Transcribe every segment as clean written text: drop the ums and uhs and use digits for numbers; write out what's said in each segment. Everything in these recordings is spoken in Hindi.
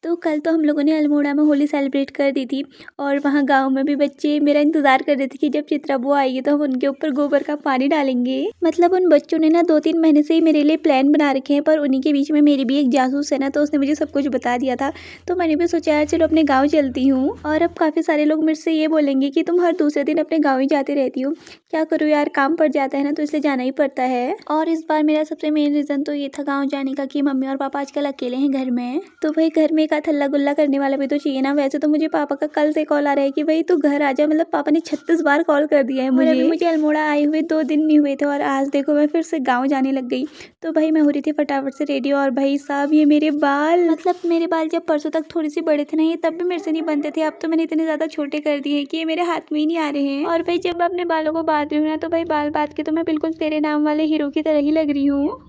तो कल तो हम लोगों ने अल्मोड़ा में होली सेलिब्रेट कर दी थी और वहाँ गांव में भी बच्चे मेरा इंतजार कर रहे थे कि जब चित्रा बुआ आएगी तो हम उनके ऊपर गोबर का पानी डालेंगे। मतलब उन बच्चों ने ना 2-3 महीने से ही मेरे लिए प्लान बना रखे हैं, पर उन्हीं के बीच में मेरी भी एक जासूस है ना, तो उसने मुझे सब कुछ बता दिया था। तो मैंने भी सोचा यार चलो अपने गाँव चलती हूँ। और अब काफ़ी सारे लोग मेरे से ये बोलेंगे कि तुम हर दूसरे दिन अपने गाँव ही जाती रहती हो। क्या करूँ यार, काम पड़ जाता है ना, तो इसलिए जाना ही पड़ता है। और इस बार मेरा सबसे मेन रीज़न तो ये था गाँव जाने का कि मम्मी और पापा आजकल अकेले हैं घर में, तो भाई घर में एक हल्ला गुल्ला करने वाला भी तो चाहिए ना। वैसे तो मुझे पापा का कल से कॉल आ रहा है कि भाई तू घर आ जा, मतलब पापा ने 36 बार कॉल कर दिया है मुझे। और अभी मुझे अल्मोड़ा आए हुए 2 दिन नहीं हुए थे और आज देखो मैं फिर से गाँव जाने लग गई। तो भाई मैं हो रही थी फटाफट से रेडी, और भाई साहब ये मेरे बाल, मतलब मेरे बाल जब परसों तक थोड़ी सी बड़े थे ना, ये तब भी मेरे से नहीं बनते थे। अब तो मैंने इतने ज्यादा छोटे कर दिए हैं कि ये मेरे हाथ में ही नहीं आ रहे हैं। और भाई जब मैं अपने बालों को बांध रही हूँ ना, तो भाई बाल बांध के तो मैं बिल्कुल तेरे नाम वाले हीरो की तरह ही लग रही हूँ।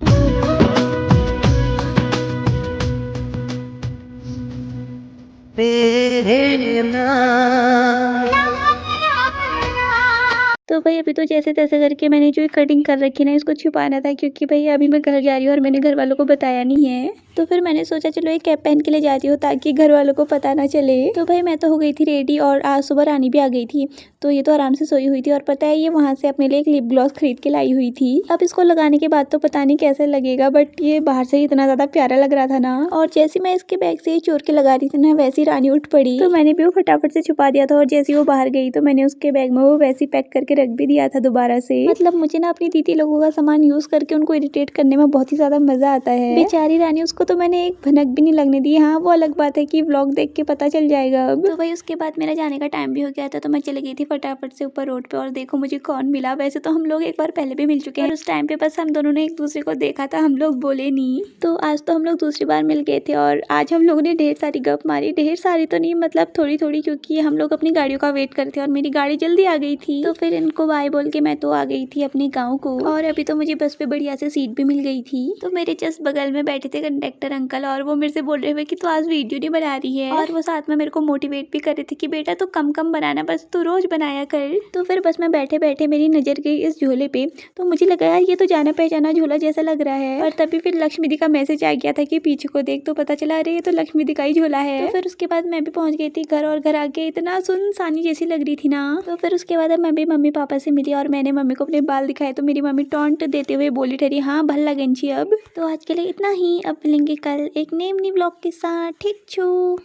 तो भाई अभी तो जैसे तैसे करके मैंने जो कटिंग कर रखी है ना, इसको छुपाना था क्योंकि भाई अभी मैं घर जा रही हूँ और मैंने घर वालों को बताया नहीं है। तो फिर मैंने सोचा चलो एक कैप पहन के ले जाती हूँ ताकि घर वालों को पता ना चले। तो भाई मैं तो हो गई थी रेडी और आज सुबह रानी भी आ गई थी, तो ये तो आराम से सोई हुई थी। और पता है ये वहाँ से अपने लिए एक लिप ग्लॉस खरीद के लाई हुई थी। अब इसको लगाने के बाद तो पता नहीं कैसे लगेगा, बट ये बाहर से ही इतना ज्यादा प्यारा लग रहा था ना। और जैसे मैं इसके बैग से ही चोर के लगा रही थी ना, वैसी रानी उठ पड़ी, तो मैंने भी वो फटाफट से छुपा दिया था। और जैसे वो बाहर गई तो मैंने उसके बैग में वो वैसी पैक करके रख भी दिया था दोबारा से। मतलब मुझे ना अपनी दीदी लोगों का सामान यूज करके उनको इरिटेट करने में बहुत ही ज्यादा मजा आता है। बेचारी रानी, उसको तो मैंने एक भनक भी नहीं लगने दी। हाँ वो अलग बात है कि व्लॉग देख के पता चल जाएगा अब। तो भाई उसके बाद मेरा जाने का टाइम भी हो गया था, तो मैं चली गई थी फटाफट से ऊपर रोड पे। और देखो मुझे कौन मिला। वैसे तो हम लोग एक बार पहले भी मिल चुके हैं, उस टाइम पे बस हम दोनों ने एक दूसरे को देखा था, हम लोग बोले नहीं। तो आज तो हम लोग दूसरी बार मिल गए थे और आज हम लोगों ने ढेर सारी गप मारी। ढेर सारी तो नहीं, मतलब थोड़ी थोड़ी, क्योंकि हम लोग अपनी गाड़ियों का वेट करते और मेरी गाड़ी जल्दी आ गई थी। तो फिर इनको बाय बोल के मैं तो आ गई थी अपने गाँव को। और अभी तो मुझे बस पे बढ़िया से सीट भी मिल गई थी। तो मेरे जस्ट बगल में बैठे थे कंडक्टर अंकल, और वो मेरे से बोल रहे हुए कि तू आज वीडियो नहीं बना रही है। और वो साथ में मेरे को मोटिवेट भी कर रहे थे कि बेटा तू कम कम बनाना, बस तू रोज बनाया कर। तो फिर बस मैं बैठे बैठे मेरी नजर गई इस झोले पे, तो मुझे लगा यार ये तो जाना पहचाना झोला जैसा लग रहा है। और तभी फिर लक्ष्मी दी का मैसेज आ गया था कि पीछे को देख, तो पता चला अरे ये तो लक्ष्मी दी का ही झोला है। तो फिर उसके बाद मैं भी पहुंच गई थी घर, और घर आके इतना सुनसानी जैसी लग रही थी ना। तो फिर उसके बाद मैं भी मम्मी पापा से मिली और मैंने मम्मी को अपने बाल दिखाए, तो मेरी मम्मी टॉन्ट देते हुए बोली ठहरी हाँ भल्ला गंजी अब। तो आज के लिए इतना ही, अब मिलेंगे कल एक नए व्लॉग के साथ। ठीक छू।